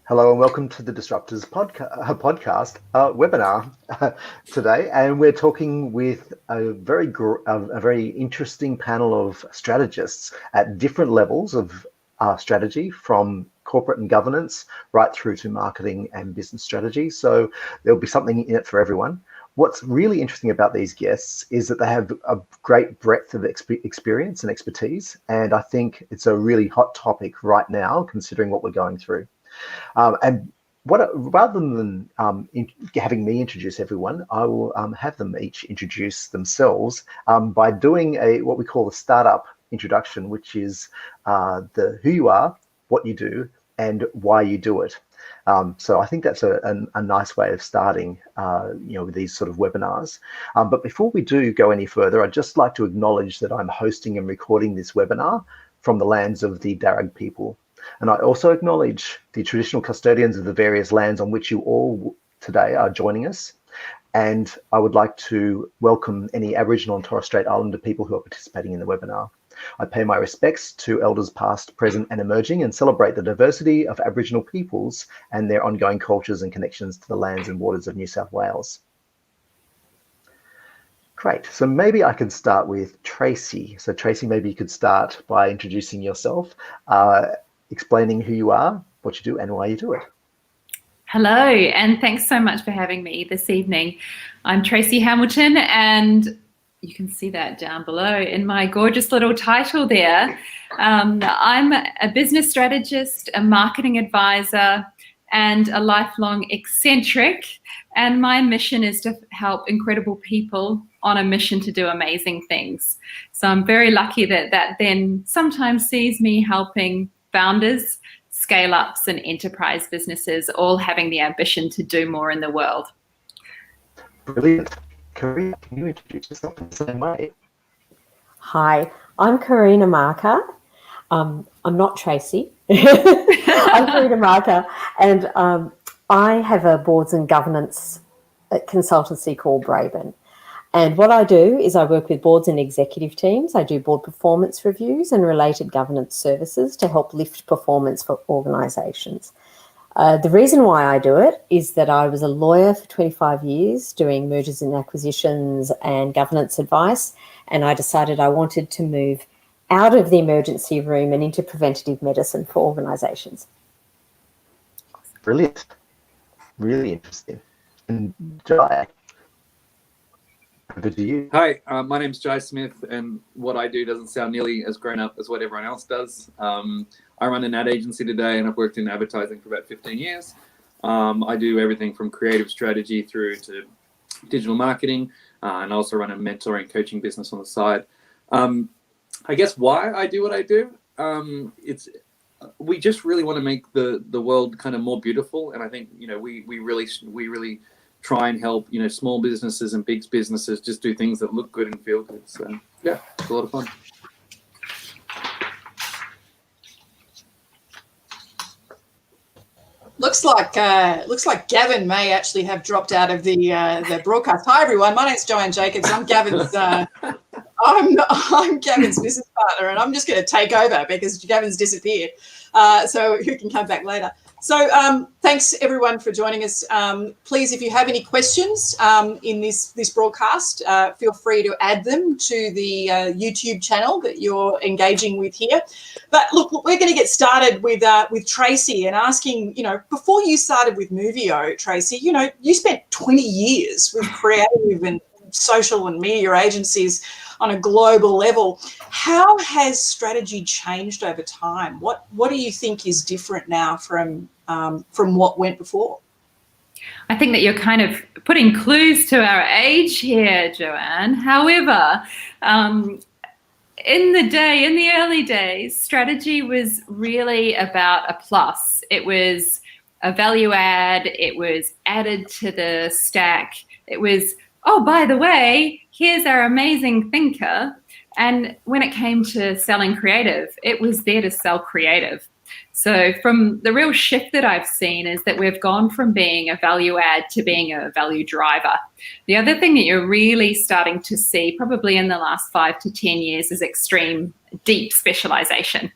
Hello and welcome to the Disruptors podcast webinar today, and we're talking with a very interesting panel of strategists at different levels of strategy, from corporate and governance right through to marketing and business strategy. So there'll be something in it for everyone. What's really interesting about these guests is that they have a great breadth of experience and expertise, and I think it's a really hot topic right now, considering what we're going through. Rather than having me introduce everyone, I will have them each introduce themselves by doing what we call a startup introduction, which is the who you are, what you do, and why you do it. So I think that's a nice way of starting, with these sort of webinars. But before we do go any further, I'd just like to acknowledge that I'm hosting and recording this webinar from the lands of the Darug people. And I also acknowledge the traditional custodians of the various lands on which you all today are joining us. And I would like to welcome any Aboriginal and Torres Strait Islander people who are participating in the webinar. I pay my respects to elders past, present and emerging, and celebrate the diversity of Aboriginal peoples and their ongoing cultures and connections to the lands and waters of New South Wales. Great, so maybe I could start with Tracy. So Tracy, maybe you could start by introducing yourself, explaining who you are, what you do, and why you do it. Hello, and thanks so much for having me this evening. I'm Tracy Hamilton, and you can see that down below in my gorgeous little title there. I'm a business strategist, a marketing advisor, and a lifelong eccentric. And my mission is to help incredible people on a mission to do amazing things. So I'm very lucky that then sometimes sees me helping founders, scale-ups and enterprise businesses, all having the ambition to do more in the world. Brilliant. Karina, can you introduce yourself in the same way? Hi, I'm Karina Marker. I'm not Tracy. I'm Karina Marker, and I have a boards and governance consultancy called Braben. And what I do is I work with boards and executive teams. I do board performance reviews and related governance services to help lift performance for organisations. The reason why I do it is that I was a lawyer for 25 years doing mergers and acquisitions and governance advice, and I decided I wanted to move out of the emergency room and into preventative medicine for organisations. Brilliant. Really interesting. And Jai, over to you. Hi, my name's Jai Smith, and what I do doesn't sound nearly as grown up as what everyone else does. I run an ad agency today, and I've worked in advertising for about 15 years. I do everything from creative strategy through to digital marketing, and I also run a mentoring coaching business on the side. I guess why I do what I do, we just really want to make the world kind of more beautiful, and I think we really try and help small businesses and big businesses just do things that look good and feel good. So yeah, it's a lot of fun. Looks like Gavin may actually have dropped out of the broadcast. Hi everyone, my name's Joanne Jacobs. I'm Gavin's I'm Gavin's business partner, and I'm just going to take over because Gavin's disappeared. So who can come back later? So thanks everyone for joining us. Please, if you have any questions in this broadcast, feel free to add them to the YouTube channel that you're engaging with here. But look, we're going to get started with Tracy and asking, before you started with Movio, Tracy, you spent 20 years with creative and social and media agencies on a global level. How has strategy changed over time? What do you think is different now from what went before? I think that you're kind of putting clues to our age here, Joanne. However, in the early days, strategy was really about a plus. It was a value add. It was added to the stack. It was, oh, by the way, here's our amazing thinker. And when it came to selling creative, it was there to sell creative. So from the real shift that I've seen is that we've gone from being a value add to being a value driver. The other thing that you're really starting to see probably in the last 5 to 10 years is extreme deep specialization.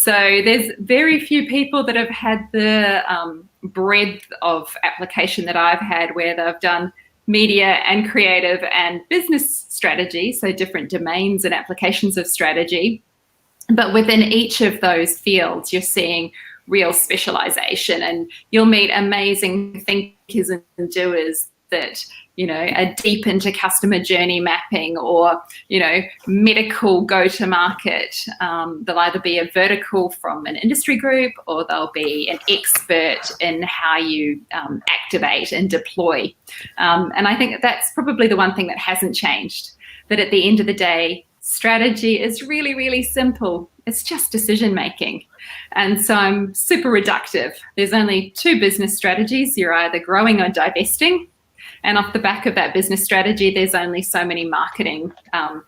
So there's very few people that have had the breadth of application that I've had, where they've done media and creative and business strategy, so different domains and applications of strategy. But within each of those fields, you're seeing real specialization, and you'll meet amazing thinkers and doers that, you know, are deep into customer journey mapping, or, you know, medical go-to-market. They'll either be a vertical from an industry group, or they'll be an expert in how you activate and deploy. And I think that's probably the one thing that hasn't changed, that at the end of the day, strategy is really, really simple. It's just decision making. And so I'm super reductive. There's only two business strategies. You're either growing or divesting. And off the back of that business strategy, there's only so many marketing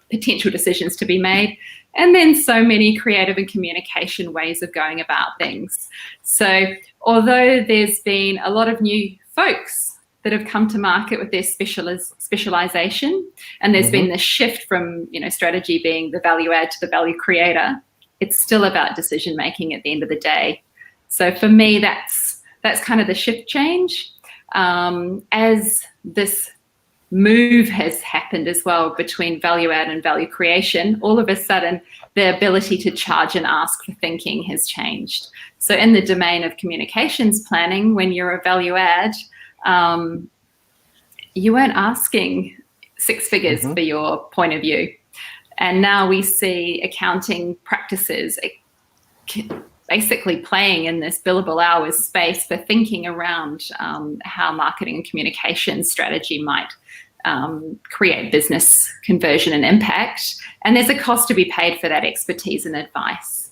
potential decisions to be made, and then so many creative and communication ways of going about things. So although there's been a lot of new folks that have come to market with their specialization, and there's been this shift from, you know, strategy being the value add to the value creator, it's still about decision making at the end of the day. So for me, that's kind of the shift change. As this move has happened as well between value add and value creation, all of a sudden the ability to charge and ask for thinking has changed. So in the domain of communications planning, when you're a value add, you weren't asking six figures for your point of view. And now we see accounting practices basically playing in this billable hours space for thinking around how marketing and communication strategy might create business conversion and impact. And there's a cost to be paid for that expertise and advice.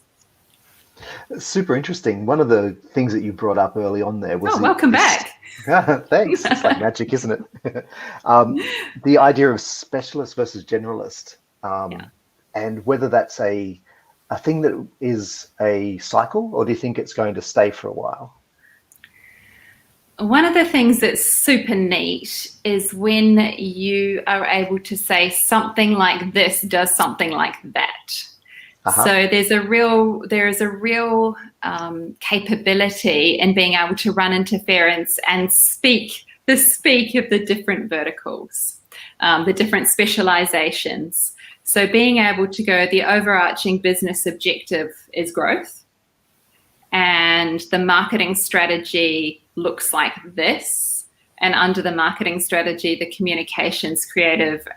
Super interesting. One of the things that you brought up early on there was... Oh, welcome back. Thanks. It's like magic, isn't it? The idea of specialist versus generalist, and whether that's a thing that is a cycle, or do you think it's going to stay for a while? One of the things that's super neat is when you are able to say something like this does something like that. So there is a real capability in being able to run interference and speak of the different verticals, the different specializations. So being able to go, the overarching business objective is growth, and the marketing strategy looks like this, and under the marketing strategy, the communications, creative,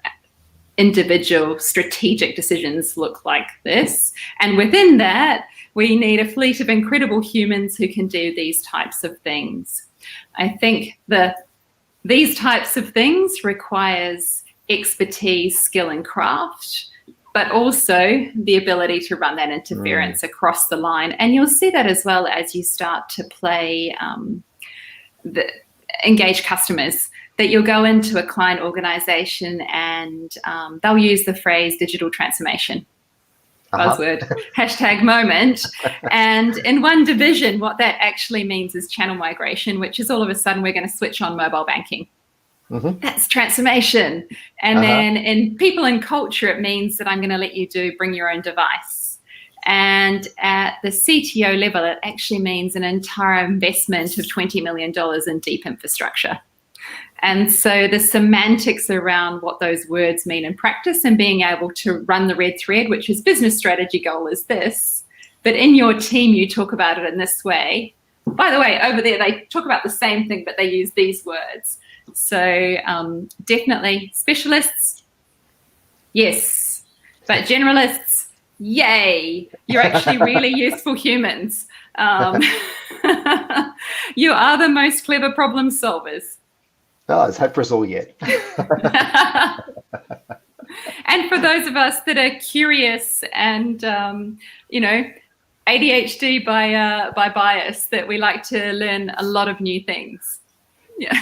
individual strategic decisions look like this. And within that, we need a fleet of incredible humans who can do these types of things. I think these types of things requires expertise, skill, and craft, but also the ability to run that interference across the line. And you'll see that as well as you start to play engage customers, that you'll go into a client organization and they'll use the phrase digital transformation, buzzword, hashtag moment. And in one division, what that actually means is channel migration, which is all of a sudden we're going to switch on mobile banking. That's transformation. And then in people and culture, it means that I'm going to let you bring your own device. And at the CTO level, it actually means an entire investment of $20 million in deep infrastructure. And so the semantics around what those words mean in practice, and being able to run the red thread, which is business strategy goal is this, but in your team, you talk about it in this way. By the way, over there, they talk about the same thing, but they use these words. So definitely specialists, yes, but generalists, yay, you're actually really useful humans. You are the most clever problem solvers. Oh, it's hope for us all yet. And for those of us that are curious and, ADHD by bias, that we like to learn a lot of new things. Yeah.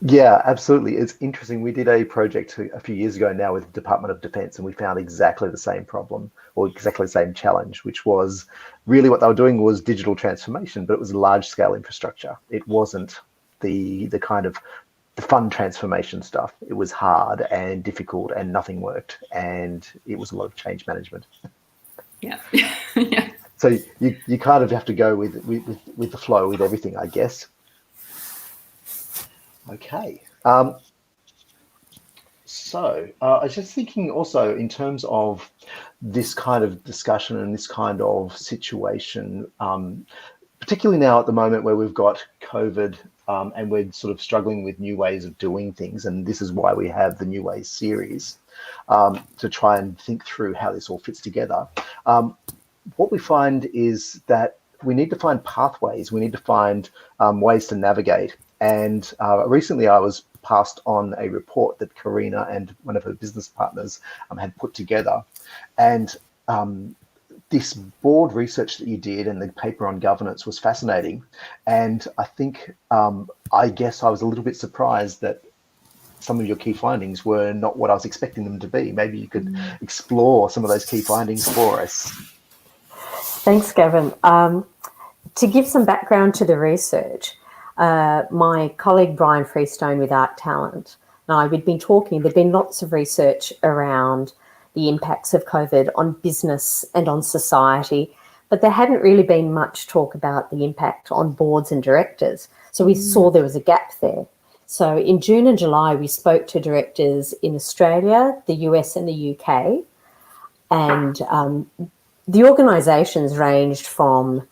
Yeah, absolutely. It's interesting. We did a project a few years ago now with the Department of Defense, and we found exactly the same problem, or exactly the same challenge, which was really what they were doing was digital transformation, but it was large scale infrastructure. It wasn't the kind of the fun transformation stuff. It was hard and difficult, and nothing worked, and it was a lot of change management. Yeah. Yeah. So you kind of have to go with the flow with everything, I guess. Okay. So I was just thinking also in terms of this kind of discussion and this kind of situation, particularly now at the moment where we've got COVID and we're sort of struggling with new ways of doing things. And this is why we have the New Ways series to try and think through how this all fits together. What we find is that we need to find pathways. We need to find ways to navigate. And recently I was passed on a report that Karina and one of her business partners had put together. And this board research that you did and the paper on governance was fascinating. And I think, I guess I was a little bit surprised that some of your key findings were not what I was expecting them to be. Maybe you could explore some of those key findings for us. Thanks, Gavin. To give some background to the research, my colleague Brian Freestone with Art Talent and I, we'd been talking, there'd been lots of research around the impacts of COVID on business and on society, but there hadn't really been much talk about the impact on boards and directors. So we saw there was a gap there. So in June and July, we spoke to directors in Australia, the US and the UK, and the organisations ranged from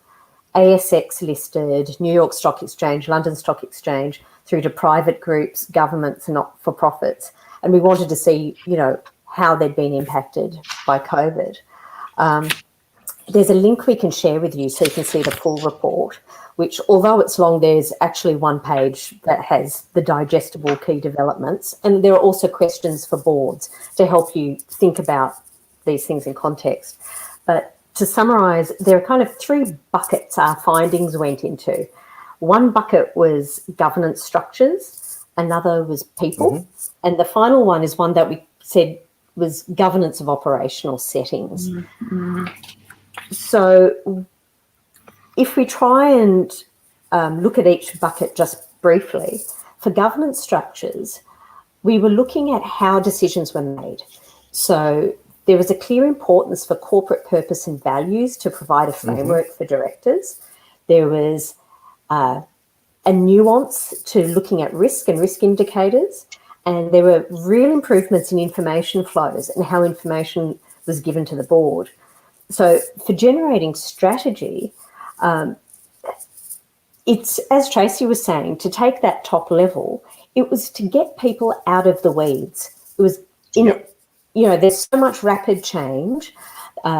ASX listed, New York Stock Exchange, London Stock Exchange, through to private groups, governments, and not-for-profits. And we wanted to see, you know, how they'd been impacted by COVID. There's a link we can share with you so you can see the full report, which, although it's long, there's actually one page that has the digestible key developments. And there are also questions for boards to help you think about these things in context. But to summarise, there are kind of three buckets our findings went into. One bucket was governance structures, another was people, and the final one is one that we said was governance of operational settings. So if we try and look at each bucket just briefly, for governance structures, we were looking at how decisions were made. So there was a clear importance for corporate purpose and values to provide a framework for directors. There was a nuance to looking at risk and risk indicators, and there were real improvements in information flows and how information was given to the board. So for generating strategy, it's, as Tracy was saying, to take that top level, it was to get people out of the weeds. It was in it. You know, there's so much rapid change,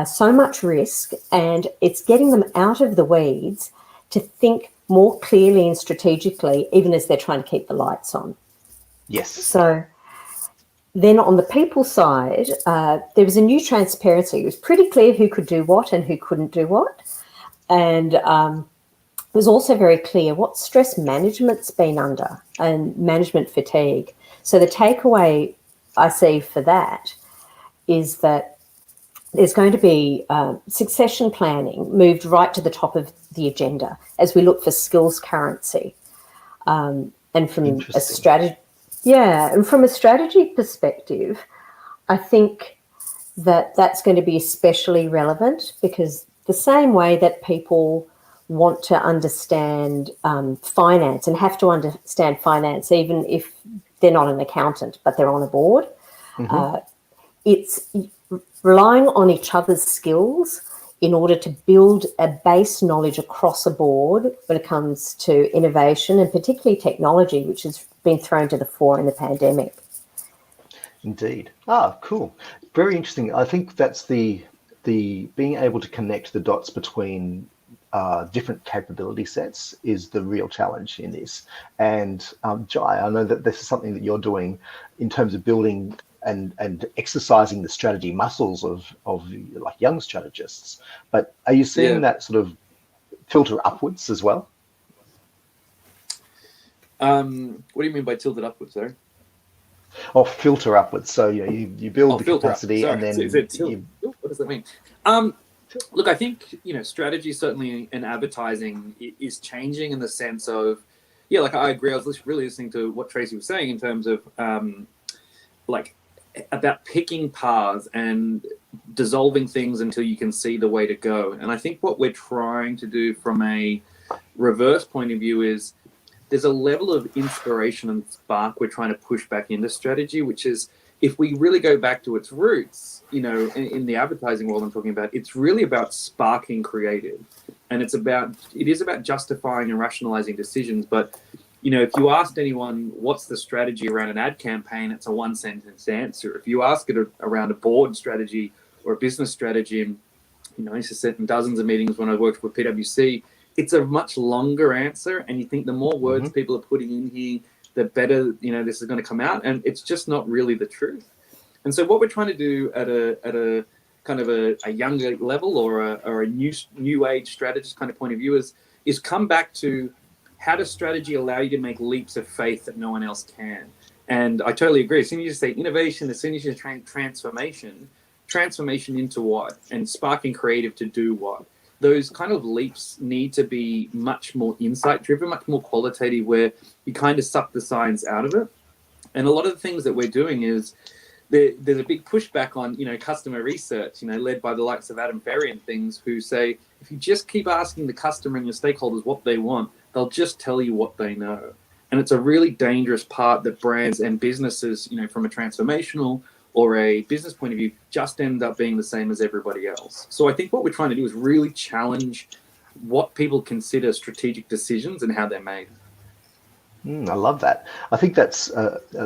so much risk, and it's getting them out of the weeds to think more clearly and strategically, even as they're trying to keep the lights on. Yes. So then on the people side, there was a new transparency. It was pretty clear who could do what and who couldn't do what. And it was also very clear what stress management's been under and management fatigue. So the takeaway I see for that is that there's going to be succession planning moved right to the top of the agenda as we look for skills currency. And from a strategy, and from a strategy perspective, I think that that's going to be especially relevant because the same way that people want to understand finance and have to understand finance, even if they're not an accountant, but they're on a board, it's relying on each other's skills in order to build a base knowledge across a board when it comes to innovation and particularly technology, which has been thrown to the fore in the pandemic. Indeed. Ah, cool. Very interesting. I think that's the being able to connect the dots between different capability sets is the real challenge in this. And Jai, I know that this is something that you're doing in terms of building and exercising the strategy muscles of like young strategists. But are you seeing that sort of filter upwards as well? What do you mean by tilted upwards, sorry? Or filter upwards. So you build the capacity and then what does that mean? Look, I think strategy certainly in advertising is changing in the sense of like I agree. I was really listening to what Tracy was saying in terms of like about picking paths and dissolving things until you can see the way to go. And I think what we're trying to do from a reverse point of view is there's a level of inspiration and spark we're trying to push back into strategy, which is, if we really go back to its roots, you know, in the advertising world I'm talking about, it's really about sparking creative. And it is about justifying and rationalizing decisions. But, you know, if you asked anyone, what's the strategy around an ad campaign, it's a one sentence answer. If you ask it around a board strategy or a business strategy, and, you know, I used to sit in dozens of meetings when I worked with PwC, it's a much longer answer. And you think the more words people are putting in here, the better, you know, this is going to come out. And it's just not really the truth. And so what we're trying to do at a kind of a younger level or a new age strategist kind of point of view is come back to, how does strategy allow you to make leaps of faith that no one else can? And I totally agree. As soon as you say innovation, as soon as you say transformation into what? And sparking creative to do what? Those kind of leaps need to be much more insight driven, much more qualitative, where you kind of suck the science out of it. And a lot of the things that we're doing is, there's a big pushback on, you know, customer research, you know, led by the likes of Adam Ferry and things, who say, if you just keep asking the customer and your stakeholders what they want, they'll just tell you what they know. And it's a really dangerous part that brands and businesses, you know, from a transformational or a business point of view, just end up being the same as everybody else. So I think what we're trying to do is really challenge what people consider strategic decisions and how they're made. I love that. I think that's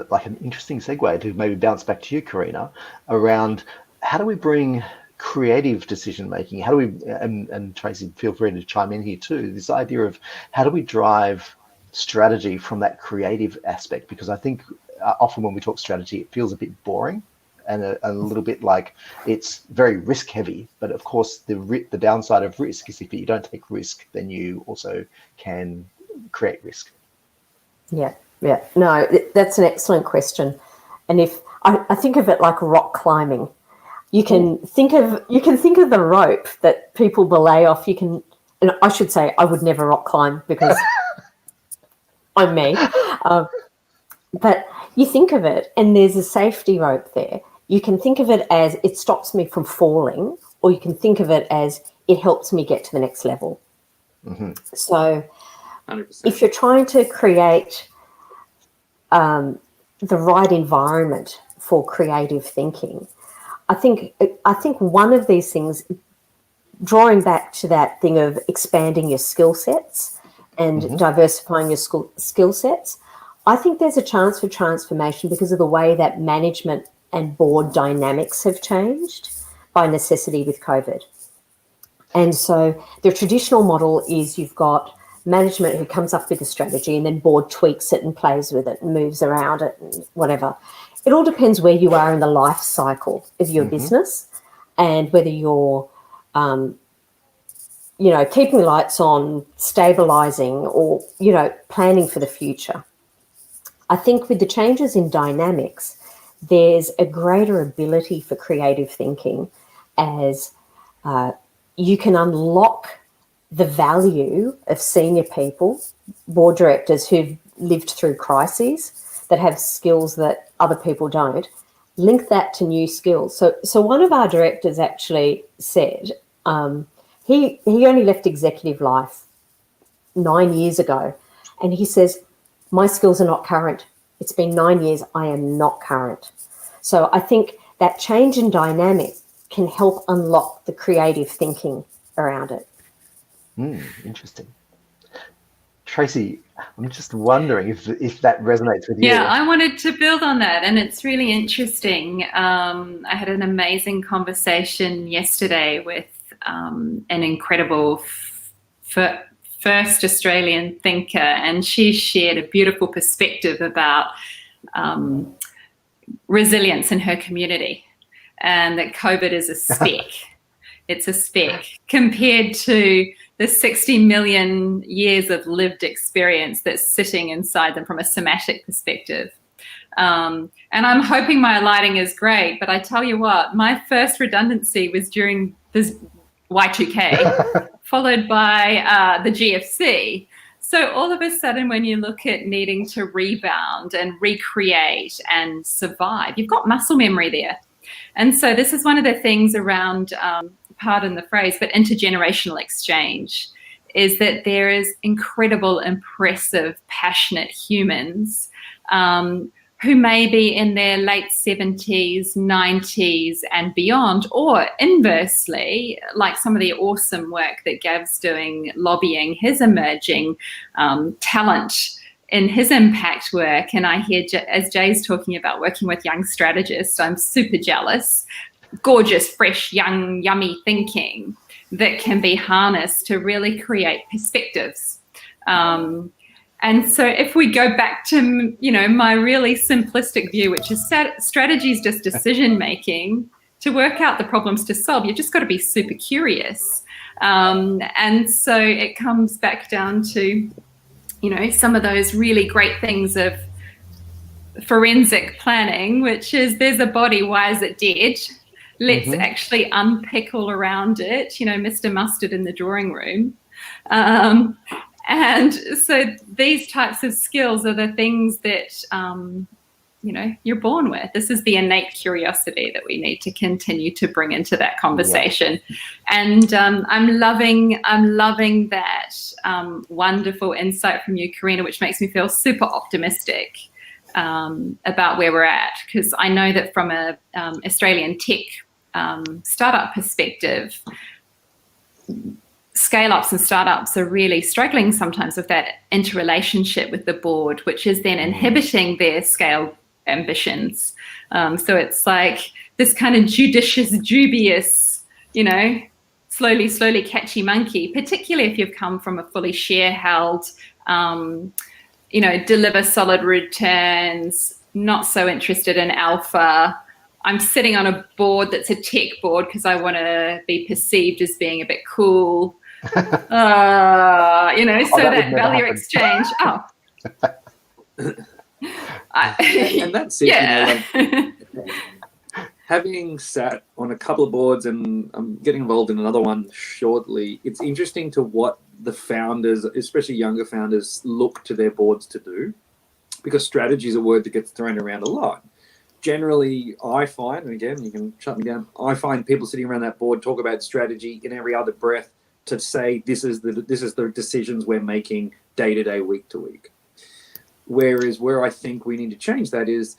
like an interesting segue to maybe bounce back to you, Karina, around how do we bring creative decision making? How do we, and Tracy, feel free to chime in here too, this idea of how do we drive strategy from that creative aspect? Because I think often when we talk strategy, it feels a bit boring and a little bit like it's very risk heavy. But of course, the downside of risk is if you don't take risk, then you also can create risk. Yeah. No, that's an excellent question. And if I think of it like rock climbing, you can think of the rope that people belay off. And I should say I would never rock climb because I'm me. But you think of it, and there's a safety rope there. You can think of it as it stops me from falling, or you can think of it as it helps me get to the next level. So 100%. if you're trying to create the right environment for creative thinking, I think one of these things, drawing back to that thing of expanding your skill sets and diversifying your skill sets, I think there's a chance for transformation because of the way that management and board dynamics have changed by necessity with COVID. And so the traditional model is you've got management who comes up with a strategy and then board tweaks it and plays with it and moves around it and whatever. It all depends where you are in the life cycle of your business and whether you're, keeping the lights on, stabilizing, or, planning for the future. I think with the changes in dynamics, there's a greater ability for creative thinking as you can unlock the value of senior people, board directors who've lived through crises, that have skills that other people don't, link that to new skills. So one of our directors actually said he only left executive life 9 years ago, and he says, my skills are not current. It's been 9 years, I am not current. So I think that change in dynamic can help unlock the creative thinking around it. Interesting. Tracy, I'm just wondering if that resonates with you. Yeah, I wanted to build on that, and it's really interesting. I had an amazing conversation yesterday with an incredible first Australian thinker, and she shared a beautiful perspective about resilience in her community, and that COVID is a speck. It's a speck compared to the 60 million years of lived experience that's sitting inside them from a somatic perspective. And I'm hoping my lighting is great, but I tell you what, my first redundancy was during this Y2K, followed by the GFC. So all of a sudden, when you look at needing to rebound and recreate and survive, you've got muscle memory there. And so this is one of the things around, pardon the phrase, but intergenerational exchange, is that there is incredible, impressive, passionate humans who may be in their late 70s, 90s and beyond, or inversely, like some of the awesome work that Gav's doing, lobbying his emerging talent in his impact work. And I hear, as Jay's talking about working with young strategists, I'm super jealous. Gorgeous, fresh, young, yummy thinking that can be harnessed to really create perspectives. And so if we go back to, you know, my really simplistic view, which is strategy is just decision making, to work out the problems to solve, you've just got to be super curious. And so it comes back down to, you know, some of those really great things of forensic planning, which is there's a body, why is it dead? Let's actually unpick all around it, you know, Mr. Mustard in the drawing room. And so these types of skills are the things that, you know, you're born with. This is the innate curiosity that we need to continue to bring into that conversation. Yeah. And I'm loving that wonderful insight from you, Karina, which makes me feel super optimistic about where we're at. Because I know that from a Australian tech startup perspective, scale-ups and startups are really struggling sometimes with that interrelationship with the board, which is then inhibiting their scale ambitions. So it's like this kind of judicious, dubious, you know, slowly catchy monkey, particularly if you've come from a fully share-held, you know, deliver solid returns, not so interested in alpha. I'm sitting on a board that's a tech board because I want to be perceived as being a bit cool. You know, so that value exchange. Oh. And that's it. Yeah. You know, like, having sat on a couple of boards, and I'm getting involved in another one shortly, it's interesting to what the founders, especially younger founders, look to their boards to do, because strategy is a word that gets thrown around a lot. Generally, I find, and again, you can shut me down, I find people sitting around that board talk about strategy in every other breath to say this is the decisions we're making day to day, week to week. Whereas where I think we need to change that is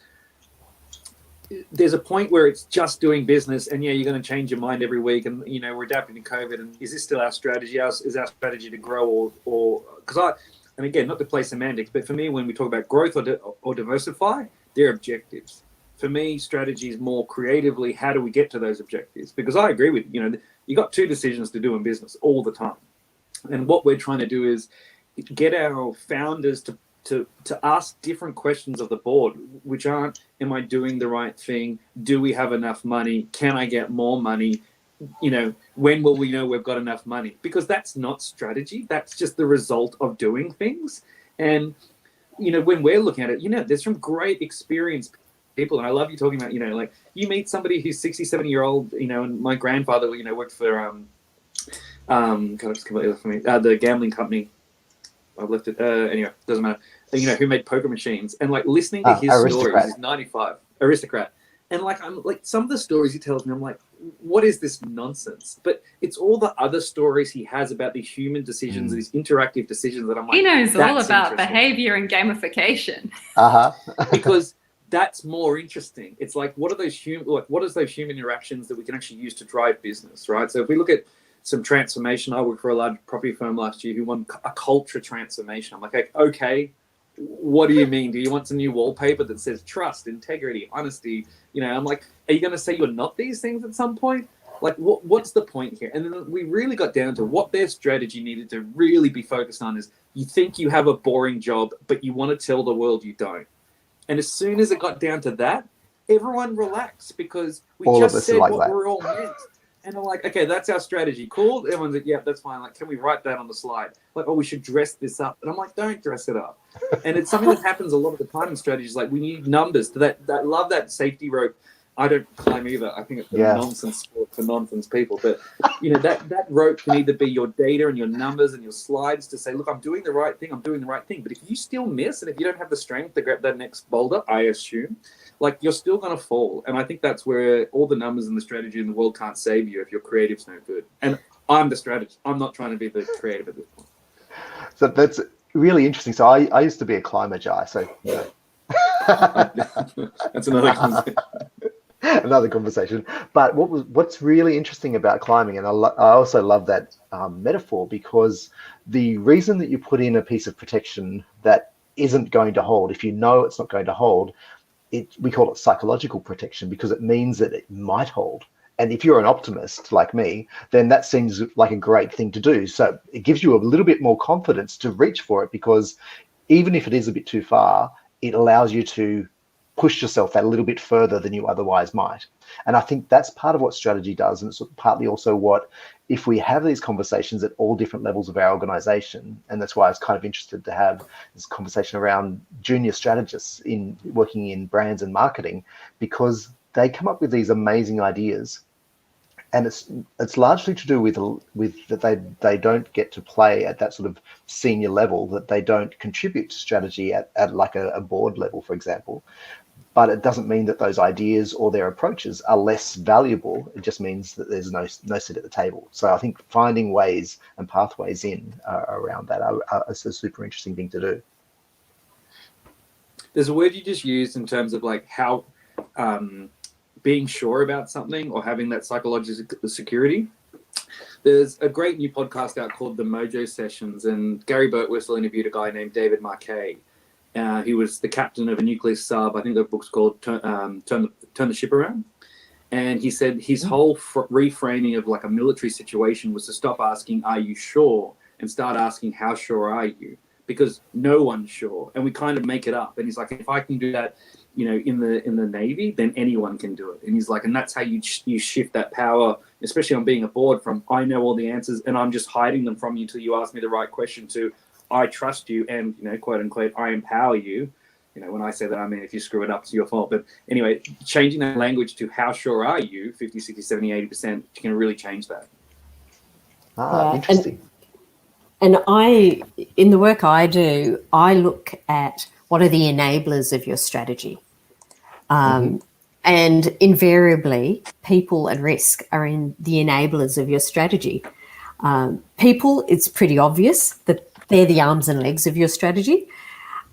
there's a point where it's just doing business, and yeah, you're going to change your mind every week, and you know, we're adapting to COVID, and is this still our strategy? Is our strategy to grow or because and again, not to play semantics, but for me, when we talk about growth or diversify, they're objectives. For me, strategy is more creatively, how do we get to those objectives? Because I agree with, you know, you got two decisions to do in business all the time. And what we're trying to do is get our founders to ask different questions of the board, which aren't, am I doing the right thing? Do we have enough money? Can I get more money? You know, when will we know we've got enough money? Because that's not strategy. That's just the result of doing things. And, you know, when we're looking at it, you know, there's some great experienced people, and I love you talking about, you know, like you meet somebody who's 60, 70-year-old, you know, and my grandfather, you know, worked for kind of just completely left for me, the gambling company. I've left it anyway, doesn't matter, you know, who made poker machines, and like listening to his stories. He's 95, aristocrat, and like I'm like, some of the stories he tells me, I'm like, what is this nonsense? But it's all the other stories he has about the human decisions, these interactive decisions, that I'm like, he knows all about behavior and gamification. Because that's more interesting. It's like, what are those human interactions that we can actually use to drive business, right? So if we look at some transformation, I worked for a large property firm last year who won a culture transformation. I'm like, okay, what do you mean? Do you want some new wallpaper that says trust, integrity, honesty? You know, I'm like, are you going to say you're not these things at some point? Like, what's the point here? And then we really got down to what their strategy needed to really be focused on is, you think you have a boring job, but you want to tell the world you don't. And as soon as it got down to that, everyone relaxed, because we all just said like what we're all meant. And I'm like, okay, that's our strategy. Cool. Everyone's like, yeah, that's fine. Like, can we write that on the slide? Like, oh, we should dress this up. And I'm like, don't dress it up. And it's something that happens a lot of the time in strategies. Like, we need numbers to that love that safety rope I don't climb either. I think it's a Yeah. nonsense sport for nonsense people. But that rope can either be your data and your numbers and your slides to say, look, I'm doing the right thing. I'm doing the right thing. But if you still miss, and if you don't have the strength to grab that next boulder, I assume, like, you're still going to fall. And I think that's where all the numbers and the strategy in the world can't save you if your creative's no good. And I'm the strategist. I'm not trying to be the creative at this point. So that's really interesting. So I used to be a climber, Jai. So That's another conversation. another conversation. But what's really interesting about climbing, and I also love that metaphor, because the reason that you put in a piece of protection that isn't going to hold, if you know it's not going to hold, we call it psychological protection, because it means that it might hold. And if you're an optimist like me, then that seems like a great thing to do. So it gives you a little bit more confidence to reach for it, because even if it is a bit too far, it allows you to push yourself that a little bit further than you otherwise might. And I think that's part of what strategy does. And it's partly also what, if we have these conversations at all different levels of our organization, and that's why I was kind of interested to have this conversation around junior strategists in working in brands and marketing, because they come up with these amazing ideas. And it's largely to do with that they don't get to play at that sort of senior level, that they don't contribute to strategy at like a board level, for example. But it doesn't mean that those ideas or their approaches are less valuable. It just means that there's no seat at the table. So I think finding ways and pathways in around that is a super interesting thing to do. There's a word you just used in terms of like how being sure about something or having that psychological security. There's a great new podcast out called The Mojo Sessions, and Gary Birtwistle interviewed a guy named David Marquet. He was the captain of a nuclear sub. I think the book's called Turn the Ship Around. And he said his whole reframing of like a military situation was to stop asking, are you sure? And start asking, how sure are you? Because no one's sure. And we kind of make it up. And he's like, if I can do that, in the Navy, then anyone can do it. And he's like, and that's how you shift that power, especially on being a board, from I know all the answers and I'm just hiding them from you till you ask me the right question, to I trust you and, quote unquote, I empower you. When I say that, I mean, if you screw it up, it's your fault. But anyway, changing that language to how sure are you, 50, 60, 70, 80%, can really change that. Interesting. And in the work I do, I look at what are the enablers of your strategy. And invariably, people and risk are in the enablers of your strategy. People, it's pretty obvious that they're the arms and legs of your strategy.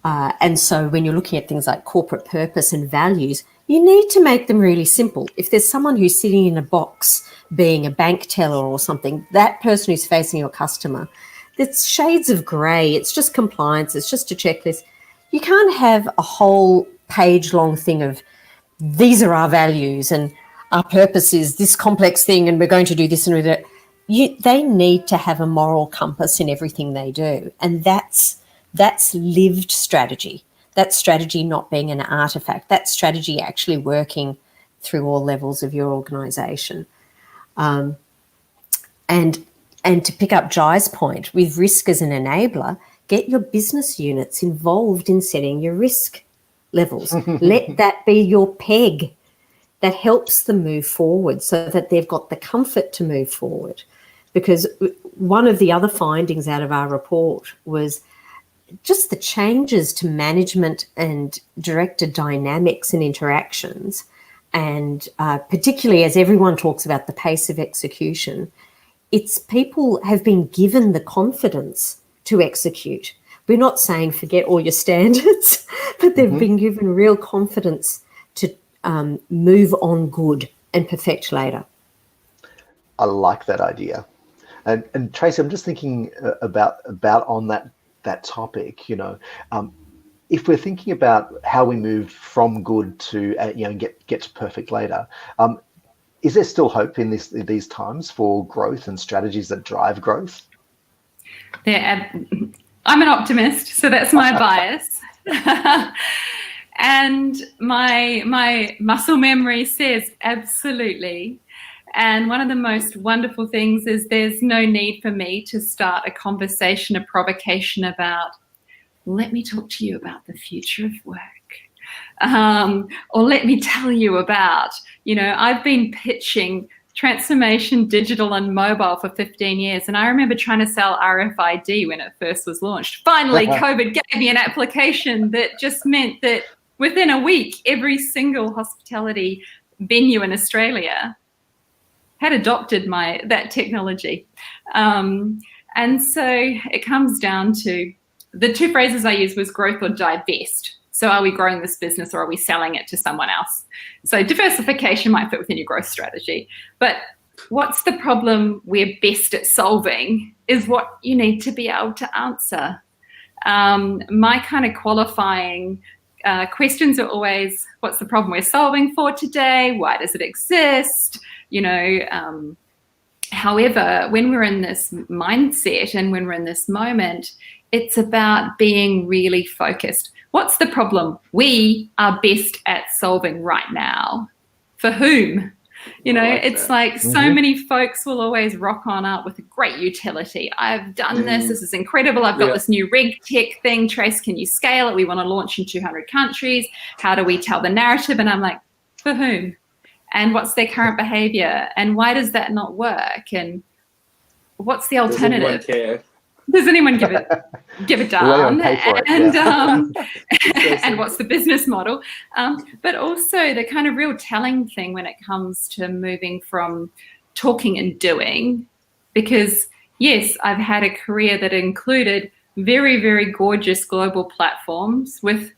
And so when you're looking at things like corporate purpose and values, you need to make them really simple. If there's someone who's sitting in a box being a bank teller or something, that person who's facing your customer, it's shades of grey. It's just compliance. It's just a checklist. You can't have a whole page-long thing of these are our values and our purpose is this complex thing and we're going to do this and that. They need to have a moral compass in everything they do. And that's lived strategy. That's strategy not being an artifact. That's strategy actually working through all levels of your organisation. And to pick up Jai's point, with risk as an enabler, get your business units involved in setting your risk levels. Let that be your peg that helps them move forward so that they've got the comfort to move forward. Because one of the other findings out of our report was just the changes to management and director dynamics and interactions, and particularly as everyone talks about the pace of execution, it's people have been given the confidence to execute. We're not saying forget all your standards, but they've been given real confidence to move on good and perfect later. I like that idea. And Tracy, I'm just thinking about on that topic, if we're thinking about how we move from good to, get to perfect later, is there still hope in these times for growth and strategies that drive growth? I'm an optimist, so that's my bias. And my muscle memory says absolutely. And one of the most wonderful things is there's no need for me to start a conversation, a provocation about, let me talk to you about the future of work. Or let me tell you about, I've been pitching transformation, digital and mobile for 15 years. And I remember trying to sell RFID when it first was launched. Finally, COVID gave me an application that just meant that within a week, every single hospitality venue in Australia had adopted that technology. And so it comes down to the two phrases I used was growth or divest. So are we growing this business or are we selling it to someone else? So diversification might fit within your growth strategy. But what's the problem we're best at solving is what you need to be able to answer. My kind of qualifying questions are always, what's the problem we're solving for today? Why does it exist? However, when we're in this mindset and when we're in this moment, it's about being really focused. What's the problem we are best at solving right now? For whom? It's like so many folks will always rock on up with a great utility. I've done this. This is incredible. I've got this new reg tech thing. Trace, can you scale it? We want to launch in 200 countries. How do we tell the narrative? And I'm like, for whom? And what's their current behavior? And why does that not work? And what's the alternative? Does anyone give a darn? And what's the business model? But also the kind of real telling thing when it comes to moving from talking and doing, because yes, I've had a career that included very, very gorgeous global platforms with,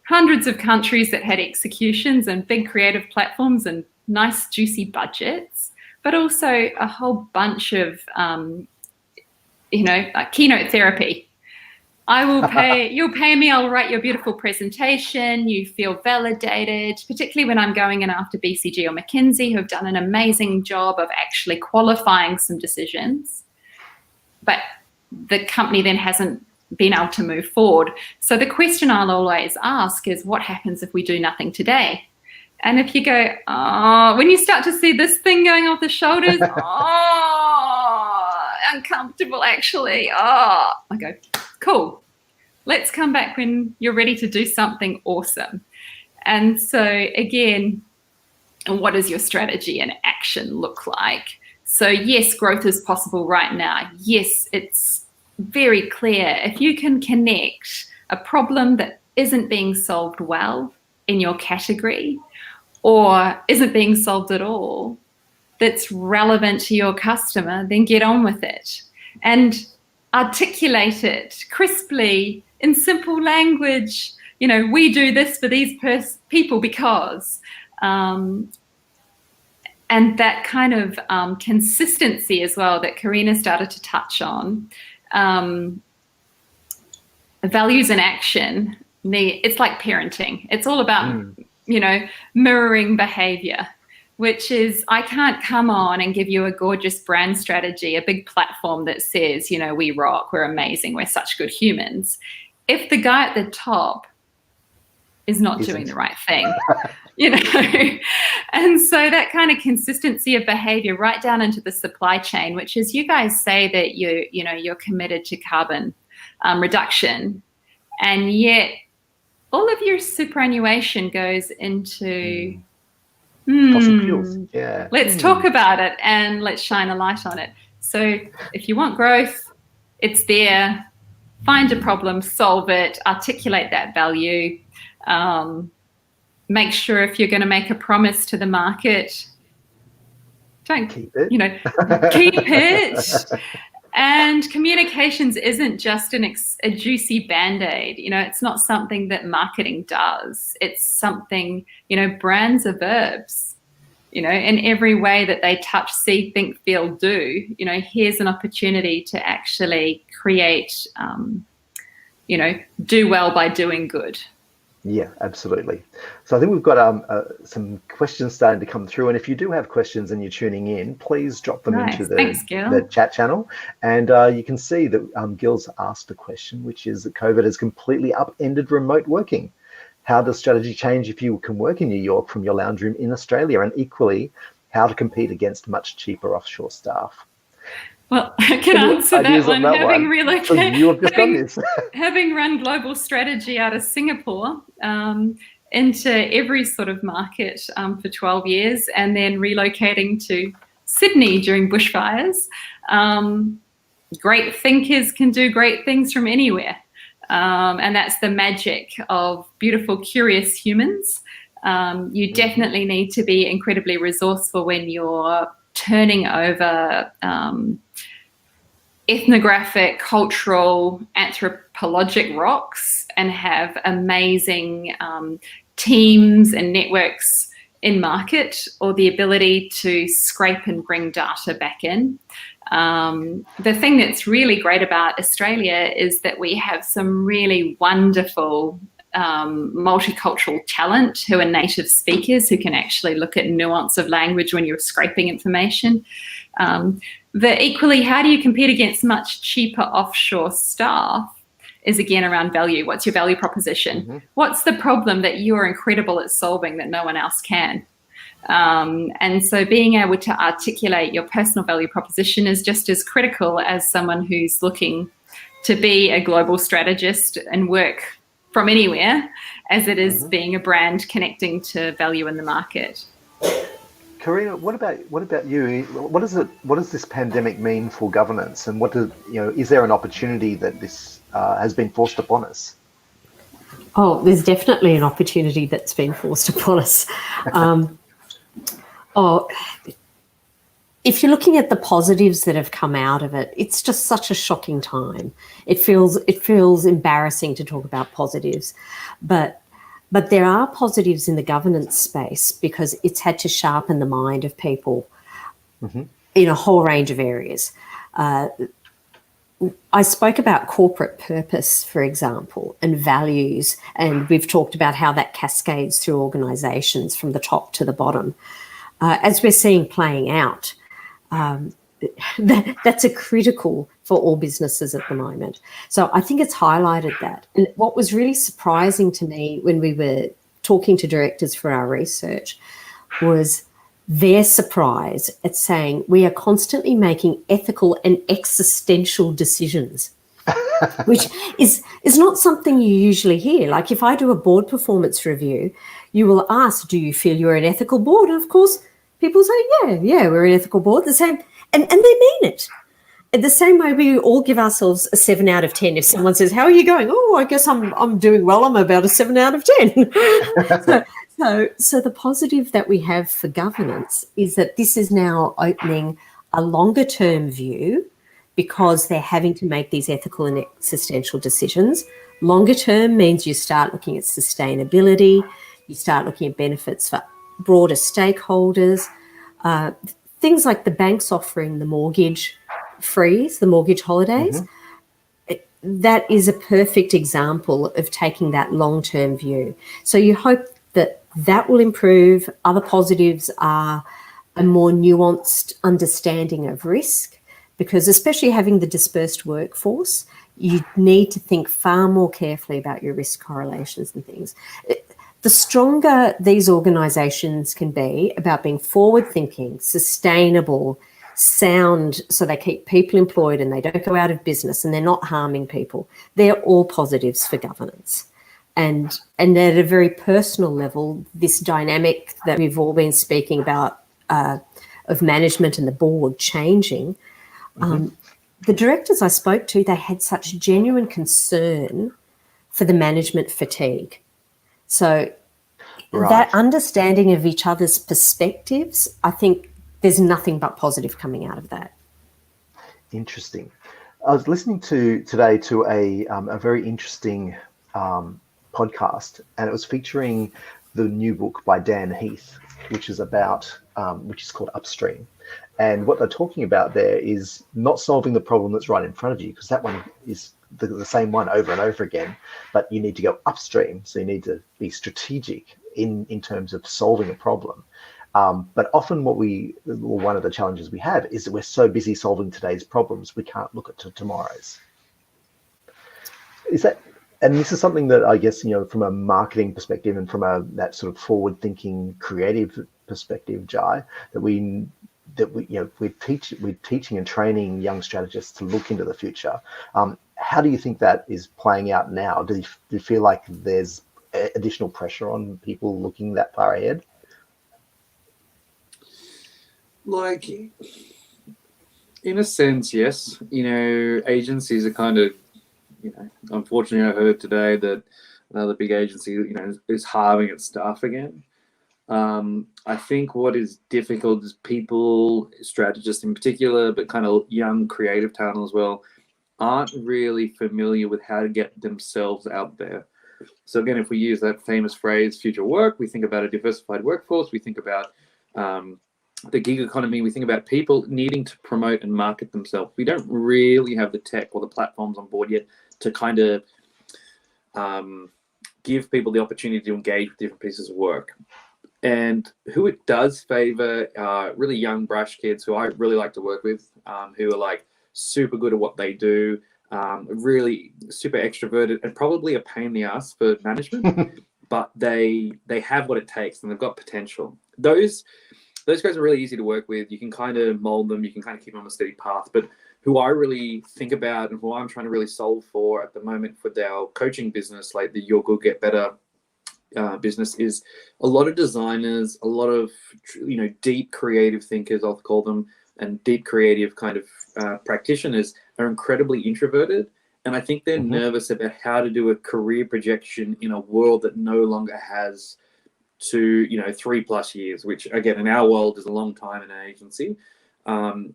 hundreds of countries that had executions and big creative platforms and nice juicy budgets, but also a whole bunch of keynote therapy. I will pay, you'll pay me, I'll write your beautiful presentation, you feel validated, particularly when I'm going in after BCG or McKinsey, who have done an amazing job of actually qualifying some decisions, but the company then hasn't been able to move forward. So the question I'll always ask is, what happens if we do nothing today? And if you go, when you start to see this thing going off the shoulders, uncomfortable actually. I go, cool. Let's come back when you're ready to do something awesome. And so again, what does your strategy and action look like? So yes, growth is possible right now. Yes, it's very clear. If you can connect a problem that isn't being solved well in your category or isn't being solved at all, that's relevant to your customer, then get on with it and articulate it crisply in simple language. We do this for these people because, and that kind of consistency as well that Karina started to touch on. Values and action, it's like parenting. It's all about, mirroring behavior, which is, I can't come on and give you a gorgeous brand strategy, a big platform that says, we rock, we're amazing, we're such good humans, if the guy at the top is not doing the right thing. And so that kind of consistency of behavior right down into the supply chain, which is, you guys say that you're committed to carbon reduction, and yet all of your superannuation goes into fossil fuels. Yeah. Let's talk about it and let's shine a light on it. So if you want growth, it's there. Find a problem, solve it, articulate that value. Make sure if you're going to make a promise to the market, don't keep it. Keep it. And communications isn't just a juicy Band-Aid. It's not something that marketing does. It's something, brands are verbs, in every way that they touch, see, think, feel, do. Here's an opportunity to actually create, do well by doing good. Yeah, absolutely. So I think we've got some questions starting to come through. And if you do have questions and you're tuning in, please drop them into the chat channel. And you can see that Gil's asked a question, which is that COVID has completely upended remote working. How does strategy change if you can work in New York from your lounge room in Australia? And equally, how to compete against much cheaper offshore staff? Well, I can answer that one. Having relocated, you have just done this. Having run global strategy out of Singapore, into every sort of market for 12 years and then relocating to Sydney during bushfires. Great thinkers can do great things from anywhere. And that's the magic of beautiful, curious humans. You definitely need to be incredibly resourceful when you're turning over ethnographic, cultural, anthropologic rocks and have amazing teams and networks in market, or the ability to scrape and bring data back in. The thing that's really great about Australia is that we have some really wonderful multicultural talent who are native speakers who can actually look at nuance of language when you're scraping information. But equally, how do you compete against much cheaper offshore staff is again around value. What's your value proposition? What's the problem that you're incredible at solving that no one else can? And so being able to articulate your personal value proposition is just as critical as someone who's looking to be a global strategist and work from anywhere as it is being a brand connecting to value in the market. Karina, what about you? What does this pandemic mean for governance, and is there an opportunity that this has been forced upon us? Oh, there's definitely an opportunity that's been forced upon us. If you're looking at the positives that have come out of it, it's just such a shocking time. It feels embarrassing to talk about positives, but there are positives in the governance space because it's had to sharpen the mind of people in a whole range of areas. I spoke about corporate purpose, for example, and values, and we've talked about how that cascades through organisations from the top to the bottom. As we're seeing playing out, that's a critical for all businesses at the moment. So I think it's highlighted that. And what was really surprising to me when we were talking to directors for our research was their surprise at saying we are constantly making ethical and existential decisions, which is not something you usually hear. Like if I do a board performance review, you will ask, do you feel you're an ethical board? And of course, people say, yeah, we're an ethical board. The same, and they mean it. In the same way we all give ourselves a 7 out of 10. If someone says, how are you going? Oh, I guess I'm doing well. I'm about a 7 out of 10. So the positive that we have for governance is that this is now opening a longer term view because they're having to make these ethical and existential decisions. Longer term means you start looking at sustainability, you start looking at benefits for broader stakeholders, things like the banks offering the mortgage freeze, the mortgage holidays. That is a perfect example of taking that long-term view. So you hope that will improve. Other positives are a more nuanced understanding of risk, because especially having the dispersed workforce, you need to think far more carefully about your risk correlations and things. The stronger these organisations can be about being forward-thinking, sustainable, sound, so they keep people employed and they don't go out of business and they're not harming people, they're all positives for governance. And at a very personal level, this dynamic that we've all been speaking about of management and the board changing, the directors I spoke to, they had such genuine concern for the management fatigue. So that understanding of each other's perspectives, I think there's nothing but positive coming out of that. Interesting. I was listening today to a very interesting podcast, and it was featuring the new book by Dan Heath, which is called Upstream. And what they're talking about there is not solving the problem that's right in front of you, because that one is the same one over and over again, but you need to go upstream. So you need to be strategic in terms of solving a problem. But often one of the challenges we have is that we're so busy solving today's problems, we can't look at tomorrow's. And this is something that I guess, from a marketing perspective and from that sort of forward-thinking, creative perspective, Jai, we're teaching and training young strategists to look into the future. How do you think that is playing out now? Do you feel like there's additional pressure on people looking that far ahead? Like, in a sense, yes. Agencies are kind of, unfortunately, I heard today that another big agency, is halving its staff again. I think what is difficult is people, strategists in particular, but kind of young creative talent as well, aren't really familiar with how to get themselves out there. So again, if we use that famous phrase, future work, we think about a diversified workforce, we think about the gig economy, we think about people needing to promote and market themselves. We don't really have the tech or the platforms on board yet to kind of give people the opportunity to engage with different pieces of work. And who it does favor are really young, brash kids who I really like to work with, who are like super good at what they do, really super extroverted, and probably a pain in the ass for management, but they have what it takes and they've got potential. Those guys are really easy to work with. You can kind of mold them, you can kind of keep them on a steady path. But who I really think about and who I'm trying to really solve for at the moment for our coaching business, like the Your Good Get Better business, is a lot of designers, a lot of deep creative thinkers, I'll call them, and deep creative kind of practitioners are incredibly introverted, and I think they're nervous about how to do a career projection in a world that no longer has to 3+ years, which again in our world is a long time in an agency.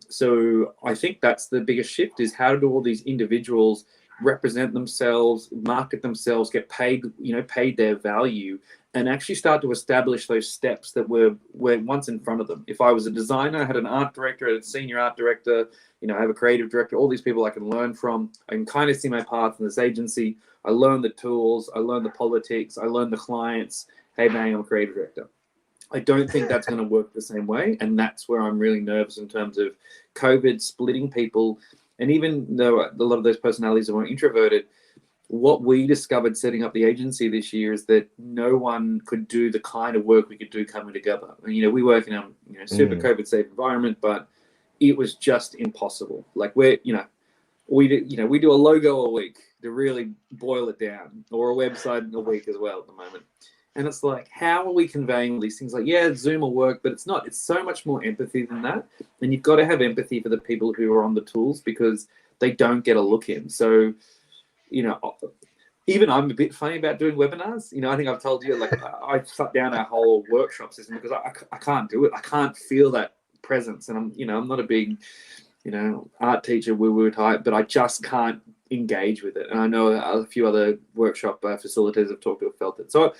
So I think that's the biggest shift, is how do all these individuals represent themselves, market themselves, get paid, paid their value, and actually start to establish those steps that were once in front of them. If I was a designer, I had an art director, I had a senior art director, I have a creative director, all these people I can learn from. I can kind of see my path in this agency. I learn the tools, I learn the politics, I learn the clients. Hey, bang, I'm a creative director. I don't think that's going to work the same way, and that's where I'm really nervous in terms of COVID splitting people. And even though a lot of those personalities are introverted, what we discovered setting up the agency this year is that no one could do the kind of work we could do coming together. And, we work in a super COVID safe environment, but it was just impossible. Like we do a logo a week to really boil it down, or a website in a week as well at the moment. And it's like, how are we conveying all these things? Like, yeah, Zoom will work, but it's not. It's so much more empathy than that. And you've got to have empathy for the people who are on the tools, because they don't get a look in. So, even I'm a bit funny about doing webinars. I think I've told you, like, I shut down our whole workshop system because I can't do it. I can't feel that presence. And I'm not a big, art teacher, woo-woo type, but I just can't engage with it. And I know a few other workshop facilitators have talked to, have felt it. So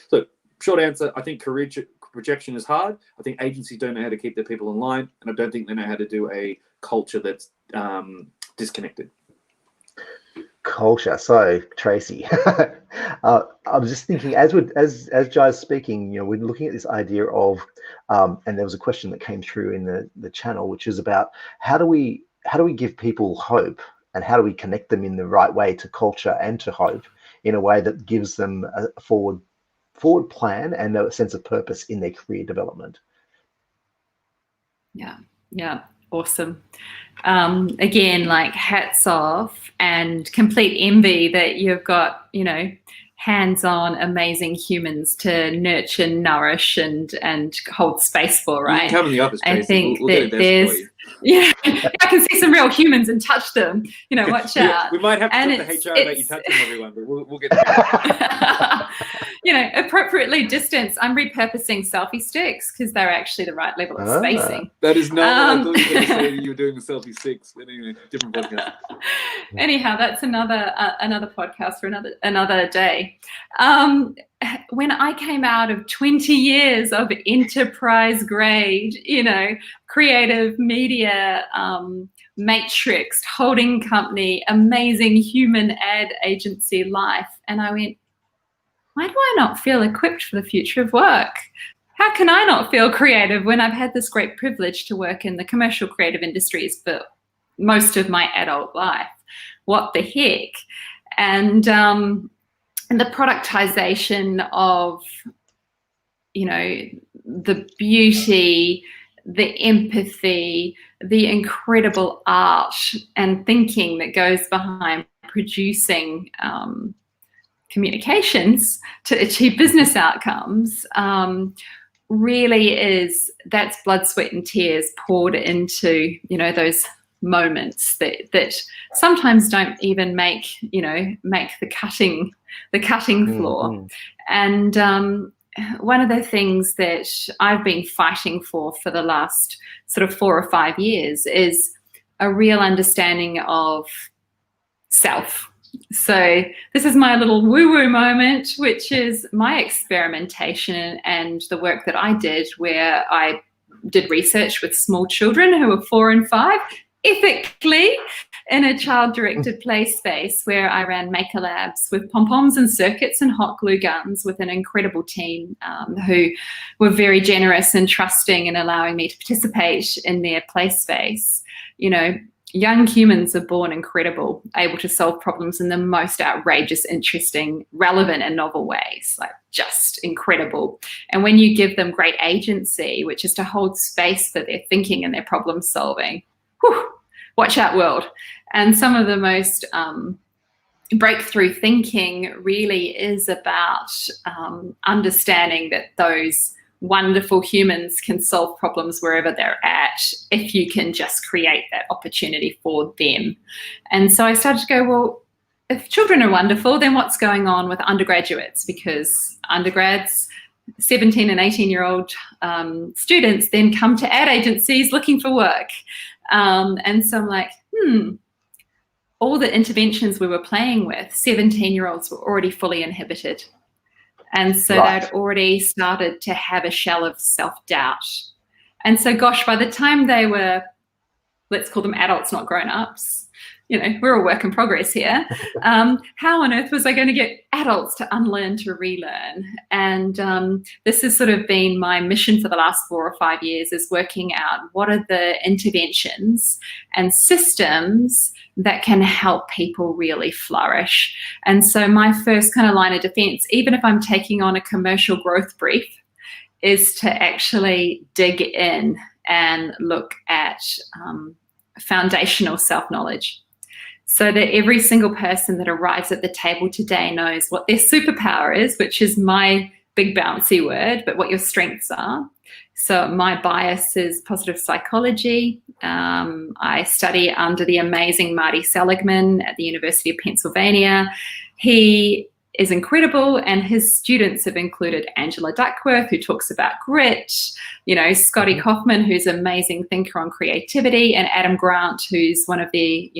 short answer, I think career projection is hard. I think agencies don't know how to keep their people in line, and I don't think they know how to do a culture that's disconnected. Culture. So Tracy, I was just thinking, as Jai's speaking, we're looking at this idea of, and there was a question that came through in the channel, which is about how do we give people hope, and how do we connect them in the right way to culture and to hope in a way that gives them a forward plan and a sense of purpose in their career development. Yeah, awesome. Again, like, hats off and complete envy that you've got, hands-on amazing humans to nurture, nourish, and hold space for, right? You can come in the office, Tracy. I think we'll that there's, I can see some real humans and touch them. Watch out. We might have to talk to HR about you touching everyone, but we'll get there. Appropriately distanced. I'm repurposing selfie sticks because they're actually the right level of spacing. That is not what I thought you were going to say. You were doing the selfie sticks. Anyway, different podcast. Anyhow, that's another podcast for another day. When I came out of 20 years of enterprise grade, creative media, matrixed holding company, amazing human ad agency life, and I went, why do I not feel equipped for the future of work? How can I not feel creative when I've had this great privilege to work in the commercial creative industries for most of my adult life? What the heck? And the productization of, the beauty, the empathy, the incredible art and thinking that goes behind producing communications to achieve business outcomes really is, that's blood, sweat and tears poured into, those moments that sometimes don't even make the cutting floor. And one of the things that I've been fighting for the last sort of 4 or 5 years is a real understanding of self. So this is my little woo-woo moment, which is my experimentation and the work that I did, where I did research with small children who were 4 and 5, ethically, in a child-directed play space where I ran maker labs with pom-poms and circuits and hot glue guns with an incredible team who were very generous and trusting in allowing me to participate in their play space. Young humans are born incredible, able to solve problems in the most outrageous, interesting, relevant and novel ways, like just incredible. And when you give them great agency, which is to hold space for their thinking and their problem solving, watch out world. And some of the most breakthrough thinking really is about understanding that those wonderful humans can solve problems wherever they're at if you can just create that opportunity for them. And so I started to go, well, if children are wonderful, then what's going on with undergraduates? Because undergrads, 17 and 18-year-old students then come to ad agencies looking for work. And so I'm like, all the interventions we were playing with, 17-year-olds were already fully inhibited. And so they'd already started to have a shell of self-doubt. And so, gosh, by the time they were, let's call them adults, not grown-ups, we're a work in progress here. How on earth was I going to get adults to unlearn, to relearn? And this has sort of been my mission for the last 4 or 5 years, is working out what are the interventions and systems that can help people really flourish. And so my first kind of line of defense, even if I'm taking on a commercial growth brief, is to actually dig in and look at foundational self-knowledge, so that every single person that arrives at the table today knows what their superpower is, which is my big bouncy word, but what your strengths are. So my bias is positive psychology. I study under the amazing Marty Seligman at the University of Pennsylvania. He is incredible, and his students have included Angela Duckworth, who talks about grit, Scotty Kaufman, who's an amazing thinker on creativity, and Adam Grant, who's one of the,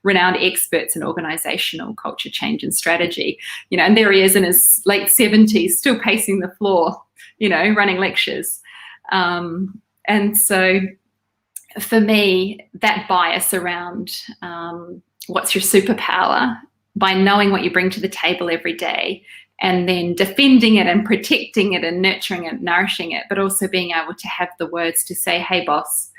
renowned experts in organizational culture change and strategy. And there he is in his late 70s, still pacing the floor, running lectures. And so for me, that bias around what's your superpower, by knowing what you bring to the table every day and then defending it and protecting it and nurturing it, nourishing it, but also being able to have the words to say, hey, boss,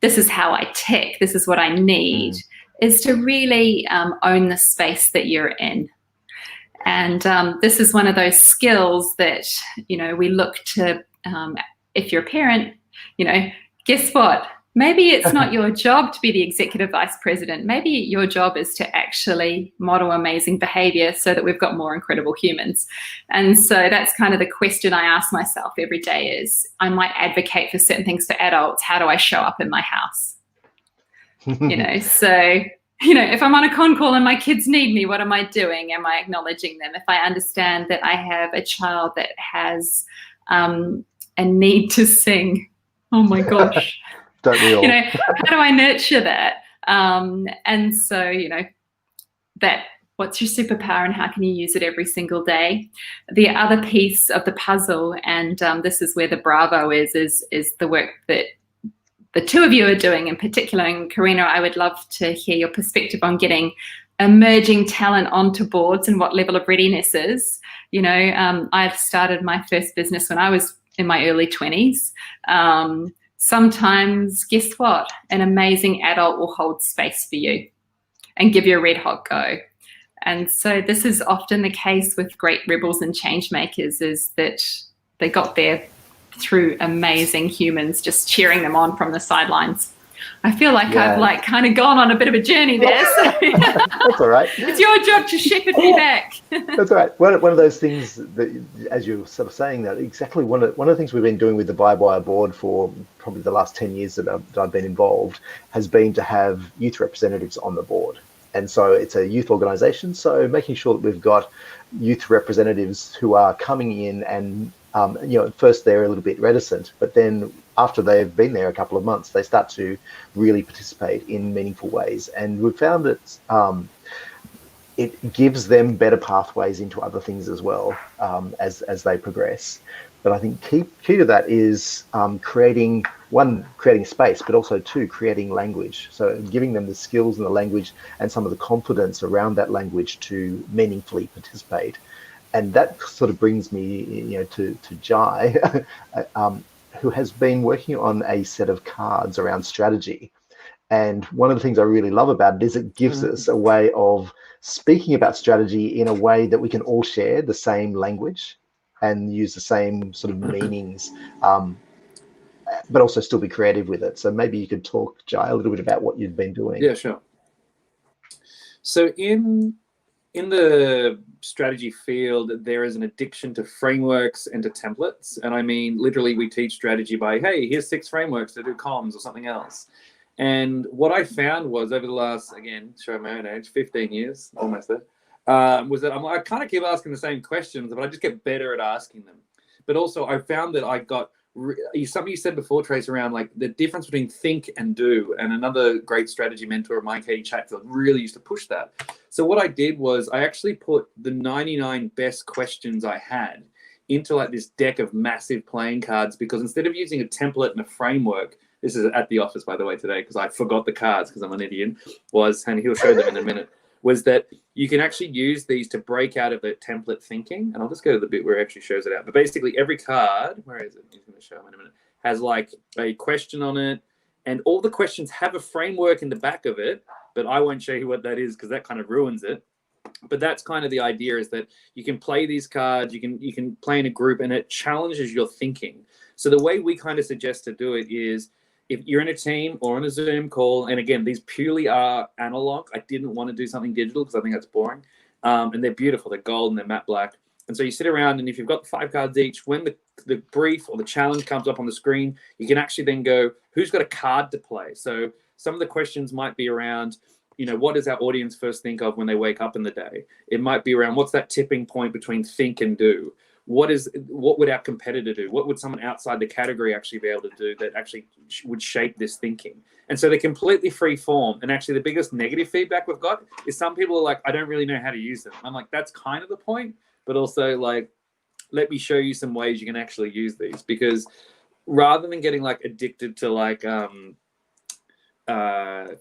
this is how I tick, this is what I need, is to really own the space that you're in. And this is one of those skills that, we look to, if you're a parent, guess what? Maybe it's not your job to be the executive vice president. Maybe your job is to actually model amazing behavior so that we've got more incredible humans. And so that's kind of the question I ask myself every day is, I might advocate for certain things for adults. How do I show up in my house? So, if I'm on a con call and my kids need me, what am I doing? Am I acknowledging them? If I understand that I have a child that has a need to sing, oh my gosh. Don't we all? How do I nurture that? And so, that what's your superpower and how can you use it every single day? The other piece of the puzzle, and this is where the bravo is the work that the two of you are doing in particular. And Karina, I would love to hear your perspective on getting emerging talent onto boards and what level of readiness is. I've started my first business when I was in my early 20s. Sometimes, guess what? An amazing adult will hold space for you and give you a red hot go. And so this is often the case with great rebels and change makers, is that they got there through amazing humans just cheering them on from the sidelines. I feel like I've like kind of gone on a bit of a journey there. So That's all right. it's your job to shepherd me back. That's all right. One of those things that, as you're sort of saying that, exactly one of the things we've been doing with the Buy board for probably the last 10 years that I've been involved has been to have youth representatives on the board. And so it's a youth organisation, so making sure that we've got youth representatives who are coming in and, at first they're a little bit reticent, but then after they've been there a couple of months, they start to really participate in meaningful ways. And we've found that it gives them better pathways into other things as well, as they progress. But I think key to that is creating space, but also two, creating language. So giving them the skills and the language and some of the confidence around that language to meaningfully participate. And that sort of brings me, to Jai, who has been working on a set of cards around strategy. And one of the things I really love about it is it gives us a way of speaking about strategy in a way that we can all share the same language and use the same sort of meanings, but also still be creative with it. So maybe you could talk, Jai, a little bit about what you've been doing. Yeah, sure. So in the strategy field, there is an addiction to frameworks and to templates. And I mean, literally, we teach strategy by, hey, here's 6 frameworks to do comms or something else. And what I found was over the last, again, showing my own age, 15 years, almost there, was that I kind of keep asking the same questions, but I just get better at asking them. But also I found that I got something you said before, Trace, around like the difference between think and do. And another great strategy mentor of mine, Katie Chatfield, really used to push that. So what I did was I actually put the 99 best questions I had into like this deck of massive playing cards, because instead of using a template and a framework, this is at the office, by the way, today, because I forgot the cards because I'm an idiot, and he'll show them in a minute, was that you can actually use these to break out of the template thinking. And I'll just go to the bit where it actually shows it out. But basically every card, where is it? He's going to show them in a minute, has like a question on it. And all the questions have a framework in the back of it, but I won't show you what that is because that kind of ruins it. But that's kind of the idea, is that you can play these cards, you can play in a group, and it challenges your thinking. So the way we kind of suggest to do it is, if you're in a team or on a Zoom call, and again, these purely are analog. I didn't want to do something digital because I think that's boring. And they're beautiful. They're gold and they're matte black. And so you sit around, and if you've got 5 cards each, when the brief or the challenge comes up on the screen, you can actually then go, who's got a card to play? So some of the questions might be around, what does our audience first think of when they wake up in the day? It might be around, what's that tipping point between think and do? What would our competitor do? What would someone outside the category actually be able to do that actually would shape this thinking? And so they're completely free form. And actually the biggest negative feedback we've got is some people are like, I don't really know how to use them. I'm like, that's kind of the point, but also like, let me show you some ways you can actually use these, because rather than getting like addicted to like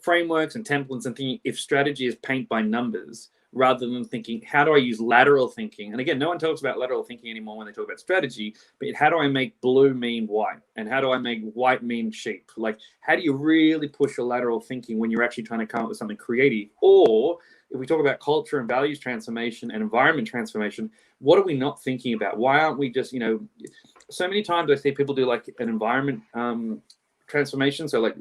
frameworks and templates and thinking if strategy is paint by numbers, rather than thinking, how do I use lateral thinking? And again, no one talks about lateral thinking anymore when they talk about strategy, but how do I make blue mean white? And how do I make white mean sheep? Like, how do you really push your lateral thinking when you're actually trying to come up with something creative? Or if we talk about culture and values transformation and environment transformation, what are we not thinking about? Why aren't we just, so many times I see people do like an environment transformation, so like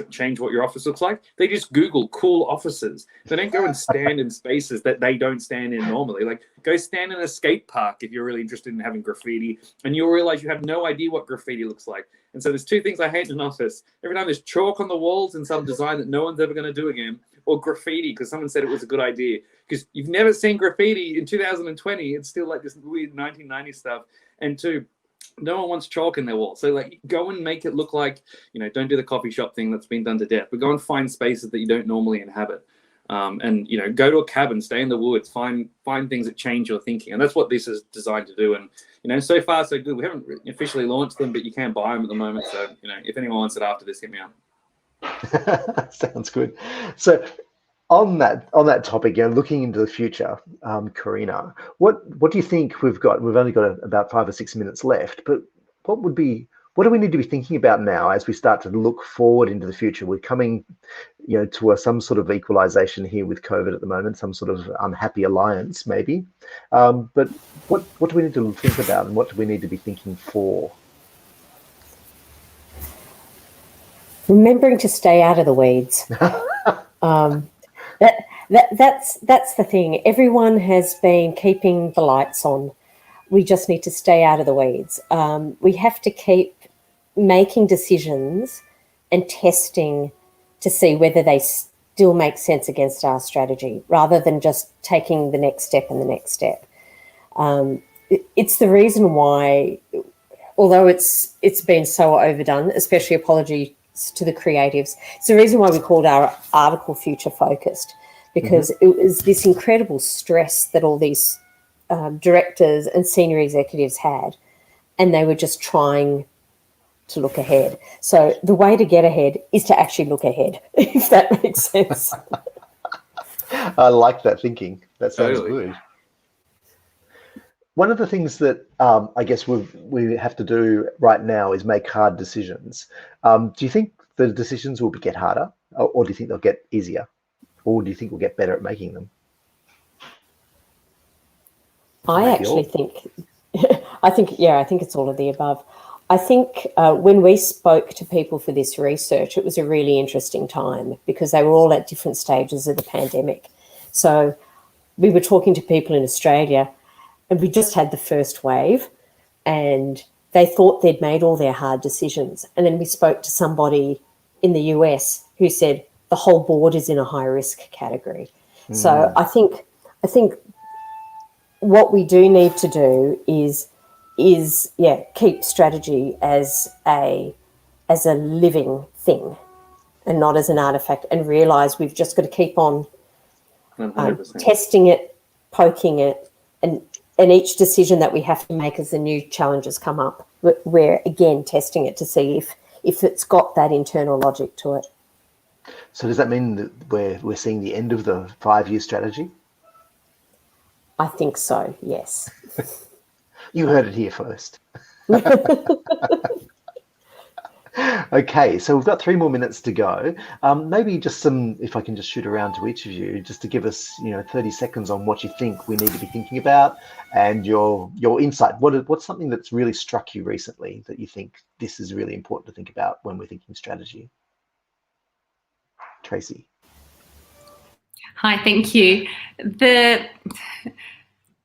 change what your office looks like. They just Google cool offices. They don't go and stand in spaces that they don't stand in normally. Like, go stand in a skate park if you're really interested in having graffiti, and you'll realize you have no idea what graffiti looks like. And so there's 2 things I hate in an office. Every time there's chalk on the walls in some design that no one's ever going to do again, or graffiti because someone said it was a good idea. Because you've never seen graffiti in 2020. It's still like this weird 1990s stuff. And 2, no one wants chalk in their wall. So like, go and make it look like, don't do the coffee shop thing that's been done to death, but go and find spaces that you don't normally inhabit. And go to a cabin, stay in the woods, find things that change your thinking. And that's what this is designed to do. And so far so good. We haven't officially launched them, but you can buy them at the moment. So if anyone wants it after this, hit me up. Sounds good. So on that topic, looking into the future, Karina, what do you think we've got? We've only got about 5 or 6 minutes left, but what do we need to be thinking about now as we start to look forward into the future? We're coming, to some sort of equalization here with COVID at the moment, some sort of unhappy alliance maybe. But what do we need to think about, and what do we need to be thinking for? Remembering to stay out of the weeds. That's the thing. Everyone has been keeping the lights on. We just need to stay out of the weeds. We have to keep making decisions and testing to see whether they still make sense against our strategy, rather than just taking the next step and the next step. It's the reason why, although it's been so overdone, especially apologies to the creatives, it's the reason why we called our article Future Focused, because it was this incredible stress that all these directors and senior executives had, and they were just trying to look ahead. So the way to get ahead is to actually look ahead, if that makes sense. I like that thinking. That sounds Totally. good. One of the things that I guess we have to do right now is make hard decisions. Do you think the decisions will get harder, or do you think they'll get easier? Or do you think we'll get better at making them? I actually think, I think it's all of the above. I think when we spoke to people for this research, it was a really interesting time because they were all at different stages of the pandemic. So we were talking to people in Australia, and we just had the first wave, and they thought they'd made all their hard decisions. And then we spoke to somebody in the US who said the whole board is in a high risk category. So I think what we do need to do is keep strategy as a living thing and not as an artifact, and realise we've just got to keep on 100%. testing it, poking it, and each decision that we have to make as the new challenges come up, we're again testing it to see if it's got that internal logic to it. So does that mean that we're seeing the end of the 5-year strategy? I think so, yes. You heard it here first. Okay, so we've got 3 more minutes to go. Maybe just if I can just shoot around to each of you, just to give us, 30 seconds on what you think we need to be thinking about and your insight. What's something that's really struck you recently that you think this is really important to think about when we're thinking strategy? Tracy. Hi, thank you.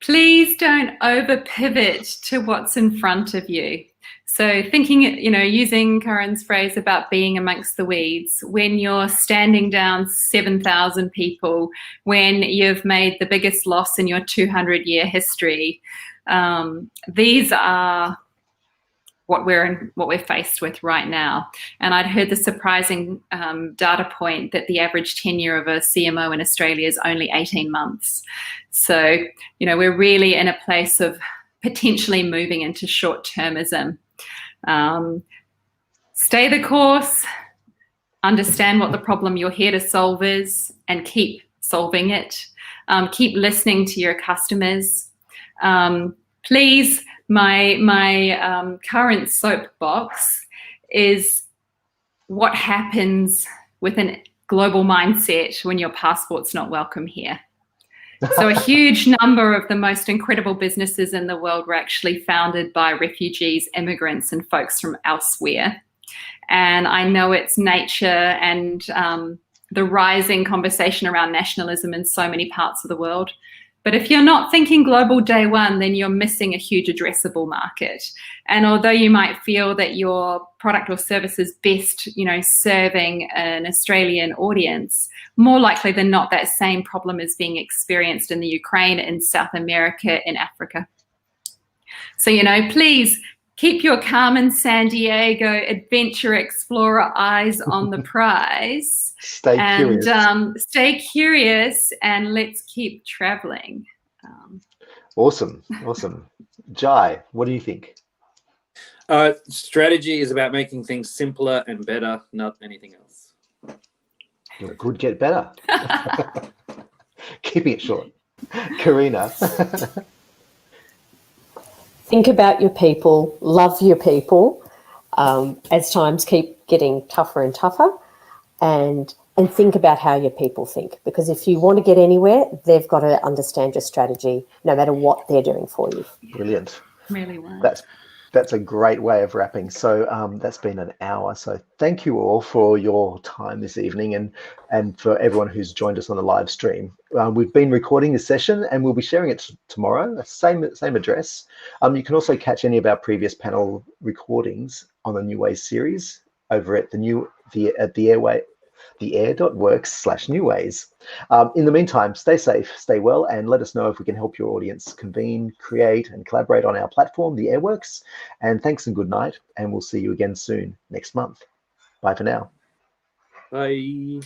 Please don't over pivot to what's in front of you. So thinking, using Karen's phrase about being amongst the weeds, when you're standing down 7,000 people, when you've made the biggest loss in your 200-year history, these are what we're faced with right now. And I'd heard the surprising data point that the average tenure of a CMO in Australia is only 18 months. So, we're really in a place of potentially moving into short-termism. Stay the course, understand what the problem you're here to solve is, and keep solving it. Keep listening to your customers. Please, my current soapbox is what happens with a global mindset when your passport's not welcome here. So a huge number of the most incredible businesses in the world were actually founded by refugees, immigrants, and folks from elsewhere. And I know it's nature and the rising conversation around nationalism in so many parts of the world. But if you're not thinking global day one, then you're missing a huge addressable market. And although you might feel that your product or service is best, serving an Australian audience, more likely than not, that same problem is being experienced in the Ukraine, in South America, in Africa. So, please keep your Carmen Sandiego adventure explorer eyes on the prize. Stay curious, and let's keep traveling. Awesome. Jai, what do you think? Strategy is about making things simpler and better, not anything else. Good, get better. Keeping it short. Karina. Think about your people, love your people, as times keep getting tougher and tougher, and think about how your people think. Because if you want to get anywhere, they've got to understand your strategy, no matter what they're doing for you. Brilliant. Really well. That's a great way of wrapping. So that's been an hour. So thank you all for your time this evening, and for everyone who's joined us on the live stream. We've been recording this session and we'll be sharing it tomorrow, same address. You can also catch any of our previous panel recordings on the New Ways series over at the air.works/New Ways. In the meantime, stay safe, stay well, and let us know if we can help your audience convene, create, and collaborate on our platform, the Airworks. And thanks and good night, and we'll see you again soon next month. Bye for now. Bye.